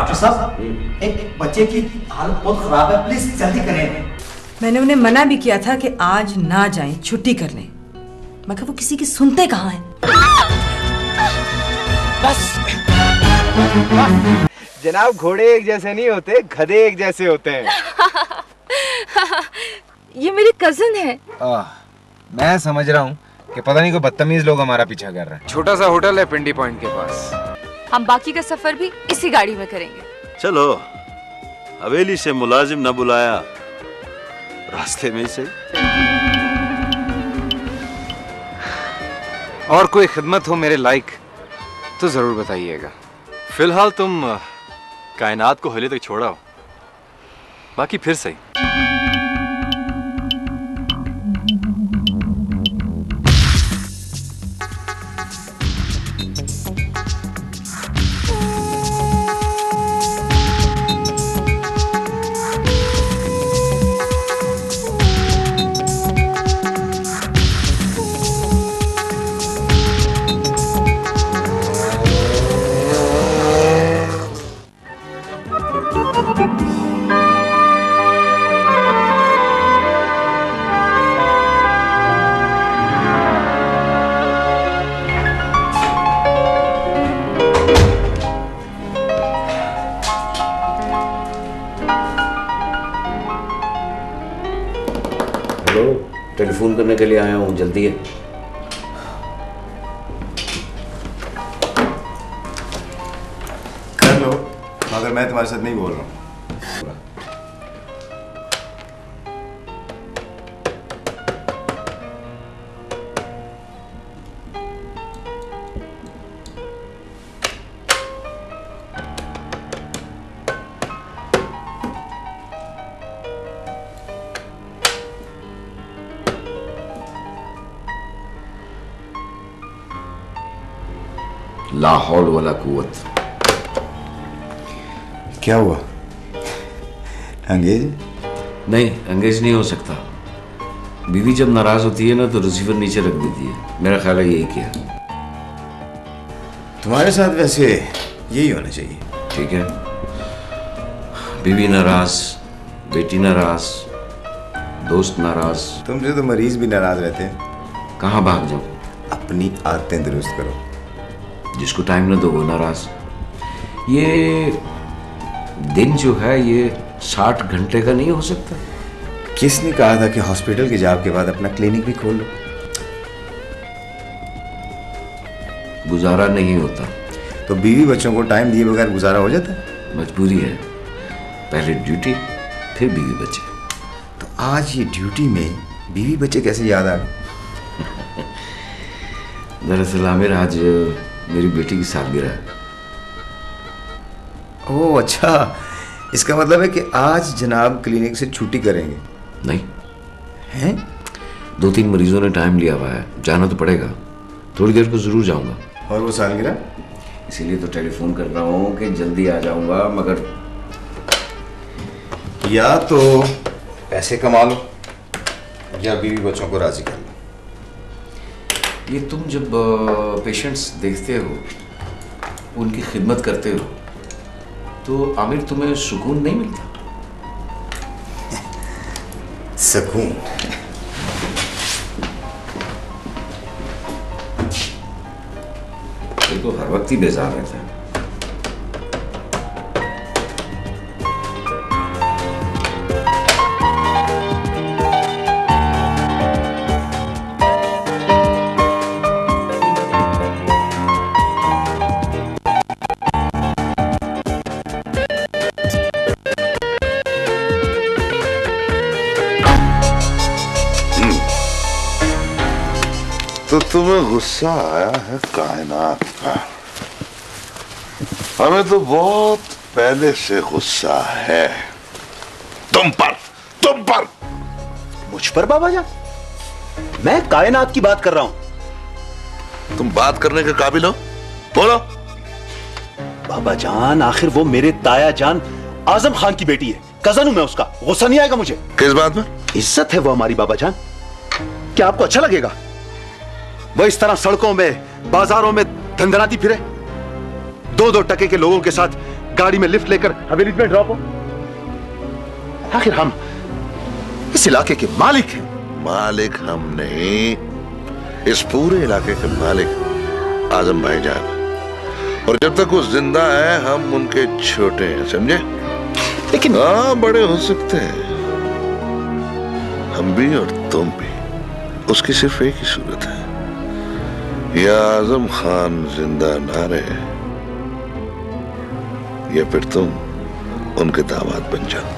Doctor साहब, एक बच्चे की हालत बहुत खराब है, प्लीज जल्दी करें। मैंने उन्हें मना भी किया था कि आज ना जाएं, छुट्टी कर लें, मगर वो किसी की सुनते कहाँ हैं। बस जनाब, घोड़े एक जैसे नहीं होते, गधे एक जैसे होते हैं। ये मेरी कजिन है। मैं समझ रहा हूँ कि पता नहीं कोई बदतमीज लोग हमारा पीछा कर रहे हैं। छोटा सा होटल है पिंडी पॉइंट के पास। हम बाकी का सफर भी इसी गाड़ी में करेंगे। चलो, हवेली से मुलाजिम न बुलाया, रास्ते में से। और कोई खिदमत हो मेरे लायक तो जरूर बताइएगा। फिलहाल तुम कायनात को हवेली तक छोड़ा हो, बाकी फिर सही। टेलीफोन करने के लिए आया हूँ, जल्दी है। कर लो, मगर मैं तुम्हारे साथ नहीं बोल रहा हूँ। ला हौल वला कुव्वत। क्या हुआ? अंगेज? नहीं, अंगेज नहीं हो सकता। बीवी जब नाराज होती है ना तो रिसीवर नीचे रख देती है। मेरा ख्याल है यही किया। तुम्हारे साथ वैसे यही होना चाहिए। ठीक है, बीवी नाराज, बेटी नाराज, दोस्त नाराज। तुमसे तो मरीज भी नाराज रहते हैं। कहाँ भाग जाऊं? अपनी आदतें दुरुस्त करो। जिसको टाइम न दो वो नाराज। ये दिन जो है ये 60 घंटे का नहीं हो सकता। किसने कहा था कि हॉस्पिटल के जॉब के बाद अपना क्लिनिक भी खोल लो? गुजारा नहीं होता। तो बीवी बच्चों को टाइम दिए बगैर गुजारा हो जाता है? मजबूरी है, पहले ड्यूटी फिर बीवी बच्चे। तो आज ये ड्यूटी में बीवी बच्चे कैसे याद आ गए? दरअसल आमिर, आज मेरी बेटी की सालगिरह है। ओह अच्छा, इसका मतलब है कि आज जनाब क्लिनिक से छुट्टी करेंगे? नहीं हैं? 2-3 मरीजों ने टाइम लिया हुआ है, जाना तो पड़ेगा। थोड़ी देर को जरूर जाऊंगा। और वो सालगिरह? इसीलिए तो टेलीफोन कर रहा हूँ कि जल्दी आ जाऊंगा, मगर या तो पैसे कमा लो या बीवी बच्चों को राजी कर लो। ये तुम जब पेशेंट्स देखते हो, उनकी खिदमत करते हो, तो आमिर तुम्हें सुकून नहीं मिलता? सुकून? ये तो हर वक्त ही बेजार रहता है। तो तुम्हें गुस्सा आया है कायनात का। हमें तो बहुत पहले से गुस्सा है तुम पर। मुझ पर बाबा जान? मैं कायनात की बात कर रहा हूं। तुम बात करने के काबिल हो? बोलो। बाबा जान, आखिर वो मेरे ताया जान आजम खान की बेटी है, कजन हूं मैं उसका। गुस्सा नहीं आएगा मुझे? किस बात में? इज्जत है वो हमारी बाबा जान। क्या आपको अच्छा लगेगा वो इस तरह सड़कों में बाजारों में धंधनाती फिरे, 2-2 टके के लोगों के साथ गाड़ी में लिफ्ट लेकर हवेली में ड्रॉप हो। आखिर हम इस इलाके के मालिक हैं। मालिक हम नहीं, इस पूरे इलाके के मालिक आजम भाईजान, और जब तक वो जिंदा है हम उनके छोटे हैं, समझे? लेकिन हाँ, बड़े हो सकते हैं हम भी और तुम भी। उसकी सिर्फ एक ही सूरत है, या आजम खान जिंदा ना रहे या फिर तुम उनके दामाद बन जाओ।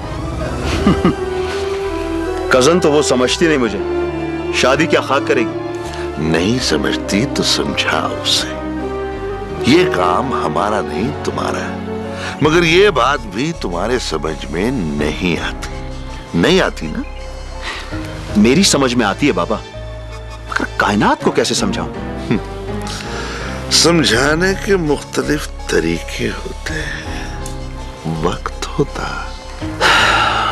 कजन तो वो समझती नहीं मुझे, शादी क्या खाक करेगी। नहीं समझती तो समझाओ उसे, ये काम हमारा नहीं तुम्हारा है, मगर ये बात भी तुम्हारे समझ में नहीं आती। नहीं आती ना? मेरी समझ में आती है बाबा, मगर कायनात को कैसे समझाऊं? समझाने के मुख्तलिफ तरीके होते हैं, वक्त होता।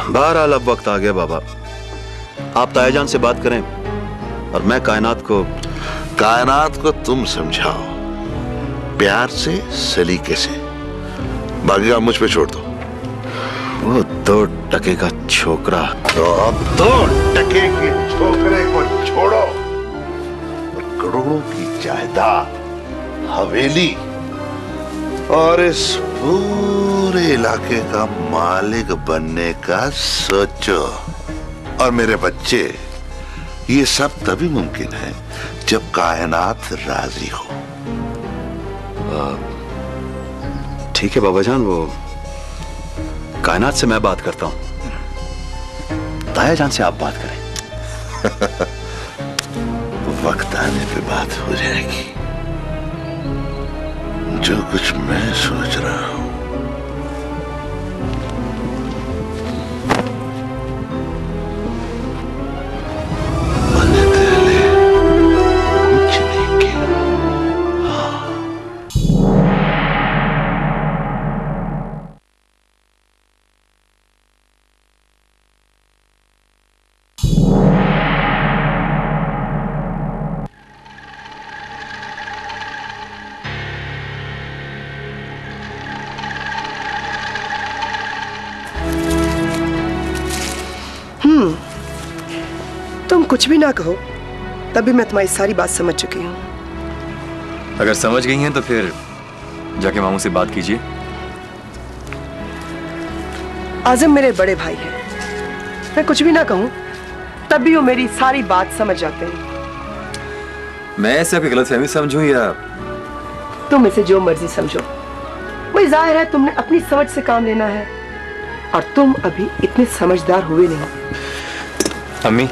बहरहाल अब वक्त आ गया बाबा, आप तायाजान से बात करें और मैं कायनात को तुम समझाओ, प्यार से, सलीके से। बाकी आप मुझ पे छोड़ दो। वो 2 टके का छोकरा। तो अब 2 टके के छोकरे को छोड़ो, करोड़ों की जायदाद, हवेली और इस पूरे इलाके का मालिक बनने का सोचो। और मेरे बच्चे, ये सब तभी मुमकिन है जब कायनात राजी हो। ठीक है बाबा जान, वो कायनात से मैं बात करता हूं, तायाजान से आप बात करें। वक्त आने पे बात हो जाएगी। जो कुछ मैं सोच रहा हूं मैंने पहले कुछ नहीं किया। तुम कुछ भी ना कहो, तभी मैं तुम्हारी सारी बात समझ चुकी हूँ। अगर समझ गई हैं तो फिर जाके मामू से बात कीजिए। आजम मेरे बड़े भाई हैं, मैं कुछ भी ना कहूँ तब भी वो मेरी सारी बात समझ जाते हैं। मैं ऐसे आपकी गलतफहमी समझूं या तुम इसे जो मर्जी समझो, वही जाहिर है तुमने अपनी समझ से काम लेना है और तुम अभी इतने समझदार हुए नहीं। अम्मी,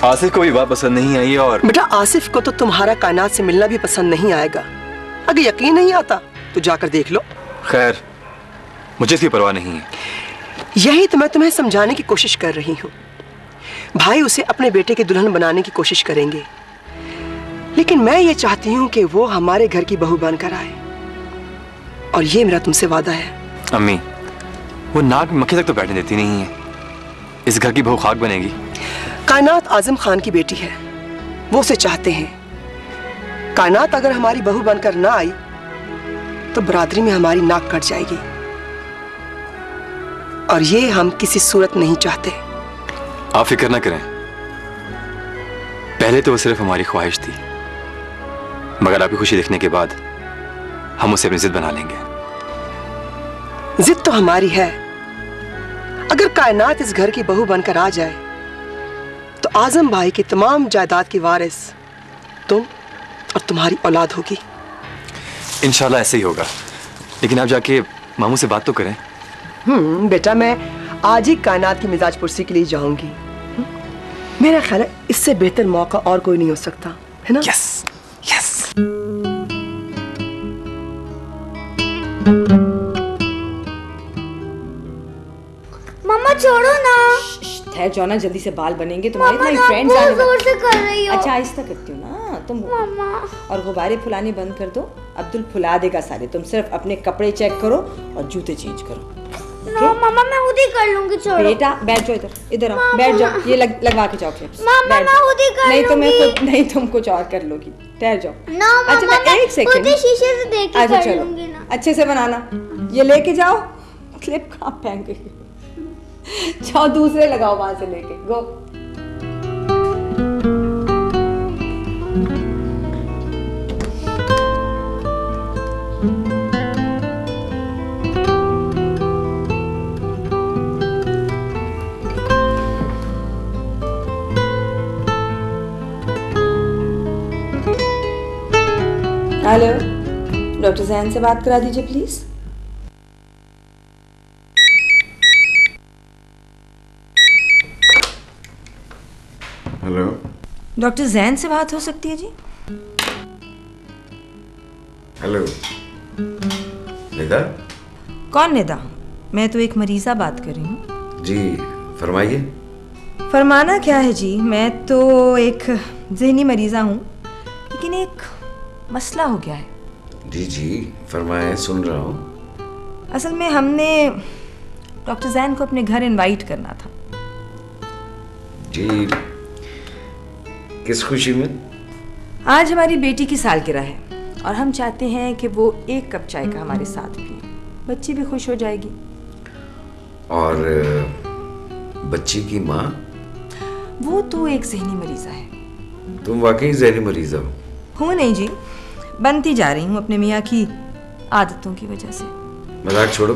आसिफ को भी बात पसंद नहीं आई और बेटा, आसिफ को तो तुम्हारा कायनात से मिलना भी पसंद नहीं आएगा। अगर यकीन नहीं आता तो जाकर देख लो। खैर, मुझे इसकी परवाह नहीं है। यही तो मैं तुम्हें समझाने की कोशिश कर रही हूँ। भाई उसे अपने बेटे की दुल्हन बनाने की कोशिश करेंगे, लेकिन मैं ये चाहती हूँ कि वो हमारे घर की बहू बनकर आए, और ये मेरा तुमसे वादा है। अम्मी, वो नाक में मक्खी तक तो बैठने देती नहीं है। इस घर की बहू खाक बनेगी। कायनात आजम खान की बेटी है, वो उसे चाहते हैं। कायनात अगर हमारी बहू बनकर ना आई तो बरादरी में हमारी नाक कट जाएगी, और ये हम किसी सूरत नहीं चाहते। आप फिक्र ना करें, पहले तो वो सिर्फ हमारी ख्वाहिश थी, मगर आपकी खुशी देखने के बाद हम उसे अपनी जिद बना लेंगे। जिद तो हमारी है। अगर कायनात इस घर की बहू बनकर आ जाए तो आजम भाई की तमाम जायदाद की वारिस तुम और तुम्हारी औलाद होगी। इंशाल्लाह ऐसे ही होगा, लेकिन आप जाके मामू से बात तो करें। बेटा, मैं आज ही कायनात की मिजाज पुरसी के लिए जाऊंगी। मेरा ख्याल है इससे बेहतर मौका और कोई नहीं हो सकता, है ना? Yes, yes. मम्मा छोड़ो ना। ठहर जाओ ना, जल्दी से बाल बनेंगे तुम्हारे। मम्मा इतना फ्रेंड्स आने जोर से कर रही हो। अच्छा, आहिस्ता करती हूँ ना तुम। मम्मा, और गुब्बारे फुलाने बंद कर दो। अब्दुल फुला देगा सारे। तुम सिर्फ अपने कपड़े चेक करो और जूते चेंज करो। नो मम्मा, मैं खुद ही कर लूंगी। छोड़ो बेटा, बैठ जाओ इधर आओ, बैठ जाओ। ये लगवा के जाओ क्लिप्स। मम्मा, मैं खुद ही कर लूंगी। नहीं, तुम कुछ और कर लोगी। ठहर जाओ। नो मम्मा, अच्छा, मैं एक सेकंड खुद ही शीशे से देख के कर लूंगी ना। अच्छे से बनाना। ये लेके जाओ। क्लिप कहाँ फेंक गई? जाओ दूसरे लगाओ वहां से लेके। गो। हेलो, डॉक्टर जैन से बात करा दीजिए प्लीज। हेलो, डॉक्टर जैन से बात हो सकती है जी? हेलो, निदा? कौन निदा? मैं तो एक मरीजा बात कर रही हूँ। जी फरमाइए। फरमाना क्या है जी, मैं तो एक जहनी मरीजा हूँ, लेकिन एक मसला हो गया है। जी जी फरमाए, सुन रहा हूँ। असल में हमने डॉक्टर जैन को अपने घर इनवाइट करना था। जी, किस खुशी में? आज हमारी बेटी की सालगिरह है और हम चाहते हैं कि वो एक कप चाय का हमारे साथ पिए। बच्ची भी खुश हो जाएगी। और बच्ची की माँ? वो तो एक ज़हनी मरीजा है। तुम वाकई ज़हनी मरीजा हो? हूँ नहीं जी, बनती जा रही हूँ अपने मियाँ की आदतों की वजह से। मजाक छोड़ो,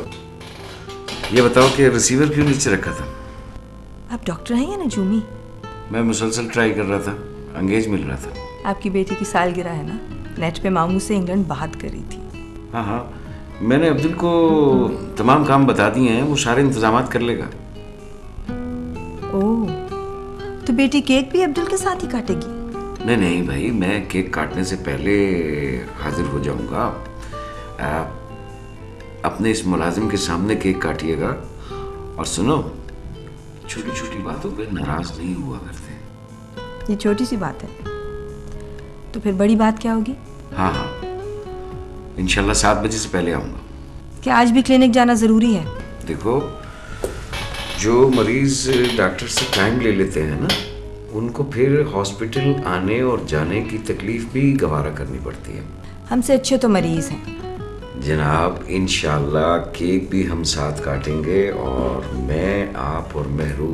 ये बताओ कि रिसीवर क्यों नीचे रखा था? आप डॉक्टर हैं या नजूमी? मैं मुसलसल ट्राई कर रहा था, अंगेज मिल रहा था। आपकी बेटी की सालगिरह है ना, नेट पे मामू से इंग्लैंड बात कर रही थी। हाँ हाँ, मैंने अब्दुल को तमाम काम बता दिए हैं, वो सारे इंतजामात कर लेगा। ओह, तो बेटी केक भी अब्दुल के साथ ही काटेगी? नहीं नहीं भाई, मैं केक काटने से पहले हाजिर हो जाऊंगा। अपने इस मुलाजिम के सामने केक काटिएगा। और सुनो, छोटी छोटी बातों पे नाराज नहीं हुआ करते। ये छोटी सी बात है, तो फिर बड़ी बात क्या होगी? हाँ हाँ, इंशाल्लाह 7 बजे से पहले आऊंगा। क्या आज भी क्लिनिक जाना जरूरी है? देखो, जो मरीज डॉक्टर से टाइम ले लेते हैं ना, उनको फिर हॉस्पिटल आने और जाने की तकलीफ भी गवारा करनी पड़ती है। हमसे अच्छे तो मरीज हैं जनाब। इंशाल्लाह केक भी हम साथ काटेंगे और मैं, आप और मेहरू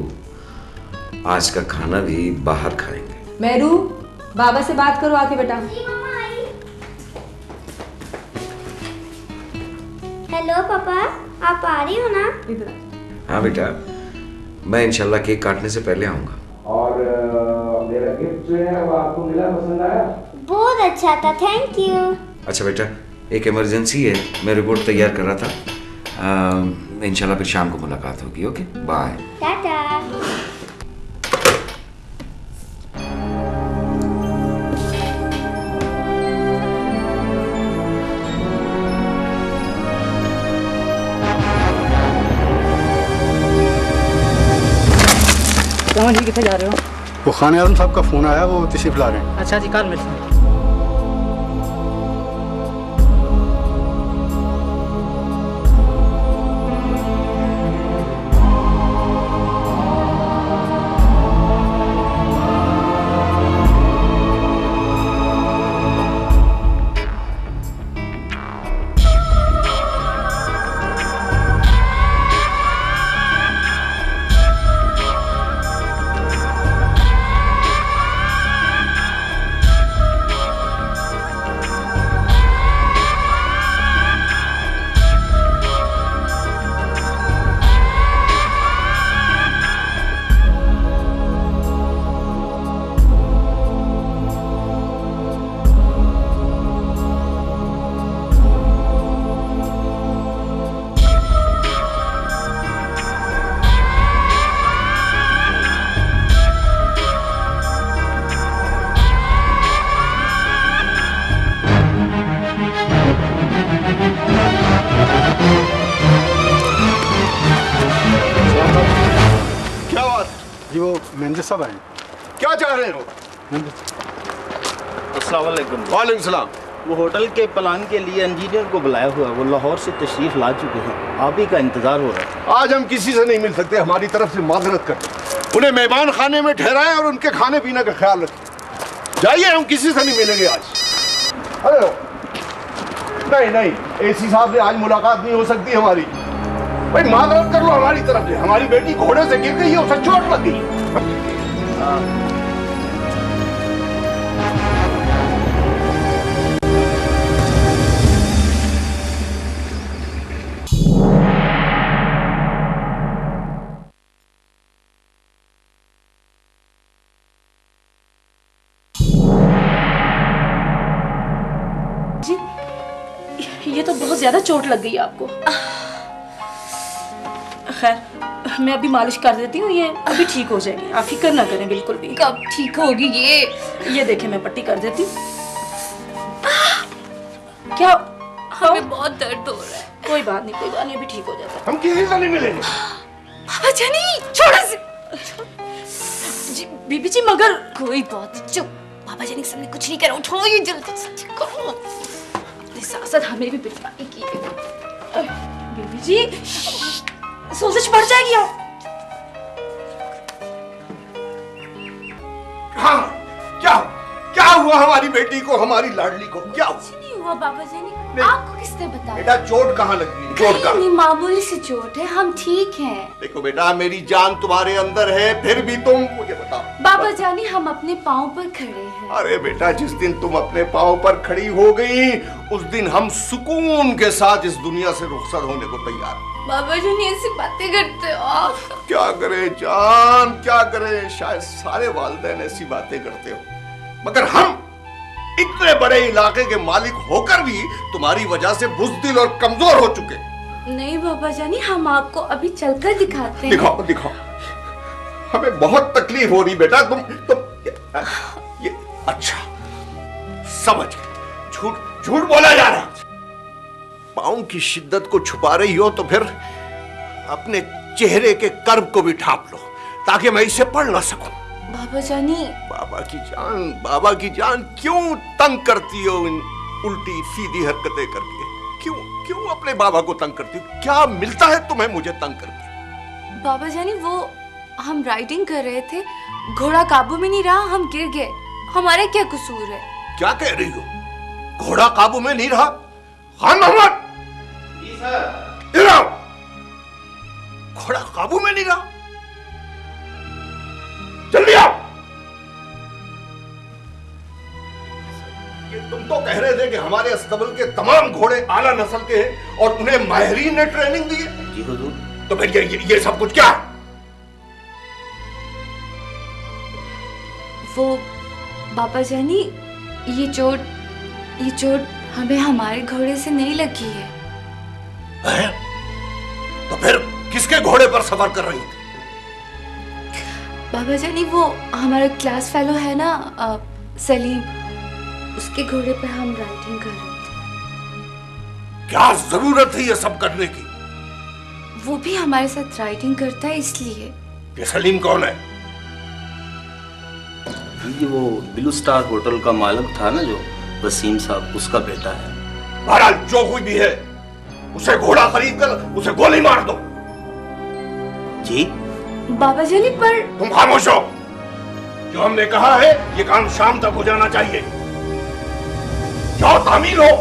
आज का खाना भी बाहर खाएंगे। मेहरू, बाबा से बात करो आके बेटा। हेलो पापा, आप आ रही हो ना? हाँ बेटा, मैं इंशाल्लाह केक काटने से पहले आऊंगा। और मेरा गिफ्ट जो है वो आपको मिला, पसंद आया? बहुत अच्छा था, थैंक यू। अच्छा बेटा, एक इमरजेंसी है, मैं रिपोर्ट तैयार कर रहा था। इंशाल्लाह फिर शाम को मुलाकात होगी। Okay, bye. टाटा। जी कितने जा रहे हो? वो खान आजम साहब का फोन आया, वो तशरीफ ला रहे हैं। अच्छा जी, कल मिलते हैं। मैनेजर साहब आए। क्या चाह रहे हो? अस्सलाम वालेकुम। वालेकुम सलाम। वो होटल के प्लान के लिए इंजीनियर को बुलाया हुआ, वो लाहौर से तशरीफ ला चुके हैं, आप ही का इंतजार हो रहा है। आज हम किसी से नहीं मिल सकते, हमारी तरफ से माजरत करते। उन्हें मेहमान खाने में ठहराएं और उनके खाने पीने का ख्याल रखें। जाइए, हम किसी से नहीं मिलेंगे आज। अरे नहीं नहीं, एसी साहब से आज मुलाकात नहीं हो सकती हमारी। भाई माजरत कर लो हमारी तरफ से, हमारी बेटी घोड़े से गिर गई है, उसे चोट लग गई। ये तो बहुत ज्यादा चोट लग गई आपको। खैर मैं अभी मालिश कर देती हूँ, ये अभी ठीक हो जाएगी, आप फिक्र ना करें बिल्कुल भी। कब ठीक होगी ये देखें मैं पट्टी कर देती हूँ। क्या हमें बहुत दर्द हो रहा है। कोई बात नहीं, कोई बात नहीं, अभी ठीक हो जाता है। हम किसी से नहीं मिलेंगे। बाबा जानी छोड़ से। जी बीबी जी मगर कोई बात नहीं, चुप। बाबा जानी के सामने कुछ नहीं कह रहा, उठो ये जल्दी से करो। अपने साथ साथ हमें भी पिटवाई की है। बीबी जी सोच बढ़ जाएगी आप। हाँ क्या हुआ हमारी बेटी को, हमारी लाडली को क्या हुआ? कुछ नहीं हुआ बाबा जानी, आपको किसने बताया? बेटा चोट कहाँ लगी? चोट कहाँ? नहीं, मामूली सी चोट है, हम ठीक हैं। देखो बेटा मेरी जान तुम्हारे अंदर है, फिर भी तुम मुझे बताओ। बाबा जानी हम अपने पाँव पर खड़े हैं। अरे बेटा जिस दिन तुम अपने पाँव पर खड़ी हो गई उस दिन हम सुकून के साथ इस दुनिया से रुखसत होने को तैयार। बाबा जानी ऐसी बातें करते हो आप। क्या करे जान, क्या करे, शायद सारे वालिदैन ऐसी बातें करते हो, मगर हम इतने बड़े इलाके के मालिक होकर भी तुम्हारी वजह से बुज़दिल और कमजोर हो चुके। नहीं बाबा जानी, हम आपको अभी चलकर दिखाते हैं। दिखाओ, हमें बहुत तकलीफ हो रही बेटा। तुम ये अच्छा समझ, झूठ बोला जा रहा। पाँव की शिद्दत को छुपा रही हो तो फिर अपने चेहरे के कर्व को भी ढांप लो ताकि मैं इसे पढ़ ना सकूं। बाबा जानी, बाबा की जान क्यों तंग करती हो इन उल्टी सीधी हरकतें करके? क्यों अपने बाबा को तंग करती हो? क्या मिलता है तुम्हें मुझे तंग करके? बाबा जानी वो हम राइडिंग कर रहे थे, घोड़ा काबू में नहीं रहा, हम गिर गए, हमारा क्या कसूर है? क्या कह रही हो? घोड़ा काबू में नहीं रहा? खान मोहम्मद, इधर आओ। घोड़ा काबू में नहीं रहा, जल्दी आओ। ये तुम तो कह रहे थे कि हमारे अस्तबल के तमाम घोड़े आला नस्ल के हैं और उन्हें माहिरीन ने ट्रेनिंग दी है। जी हुजूर। तो फिर ये सब कुछ क्या? वो बाबा जानी ये चोट हमें हमारे घोड़े से नहीं लगी है। तो फिर किसके घोड़े पर सफर कर रही थी? बाबा जानी वो हमारा क्लास फेलो है ना सलीम, उसके घोड़े पर हम राइडिंग कर रहे थे। क्या जरूरत है ये सब करने की? वो भी हमारे साथ राइडिंग करता है इसलिए। ये सलीम कौन है? ये वो ब्लू स्टार होटल का मालिक था ना जो वसीम साहब, उसका बेटा है। बहरहाल जो कोई भी है उसे घोड़ा खरीद कर उसे गोली मार दो। जी बाबा जानी पर तुम खामोश हो। जो हमने कहा है ये काम शाम तक हो जाना चाहिए। जाओ तामील हो।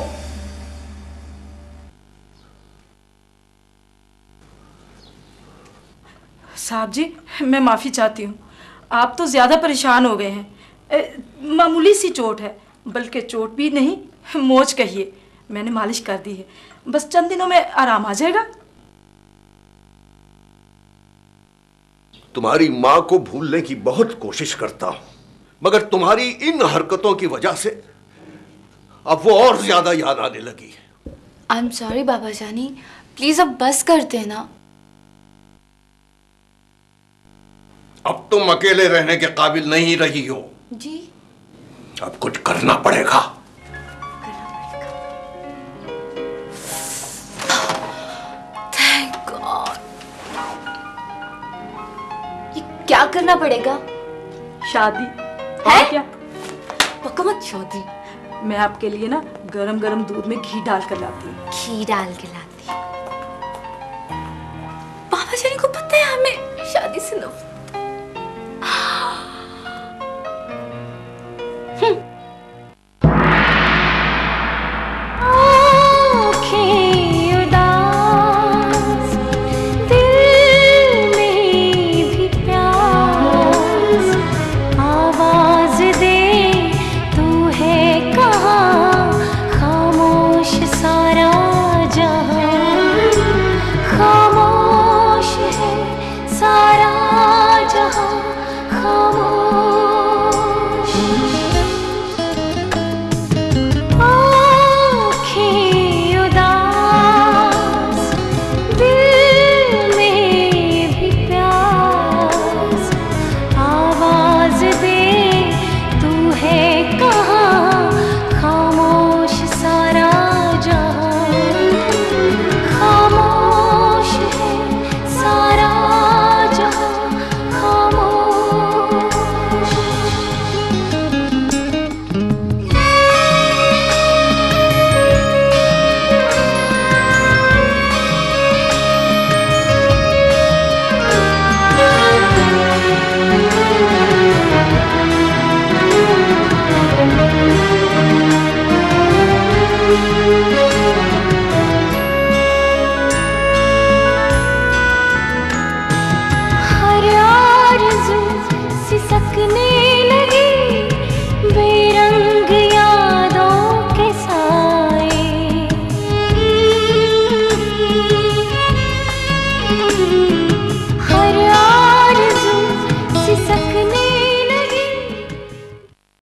साहब जी मैं माफी चाहती हूँ, आप तो ज्यादा परेशान हो गए हैं। मामूली सी चोट है, बल्कि चोट भी नहीं मोच कहिए, मैंने मालिश कर दी है, बस चंद दिनों में आराम आ जाएगा। तुम्हारी माँ को भूलने की बहुत कोशिश करता हूं, मगर तुम्हारी इन हरकतों की वजह से अब वो और ज्यादा याद आने लगी है। आई एम सॉरी बाबा जानी, प्लीज अब बस कर देना। अब तुम अकेले रहने के काबिल नहीं रही हो जी। अब कुछ करना पड़ेगा। Thank God. ये क्या करना पड़ेगा? शादी है क्या? पक्का मत शादी। मैं आपके लिए ना गरम गरम दूध में घी डाल कर लाती हूँ। घी डाल के लाती। बाबा जानी को पता है हमें शादी से नफरत।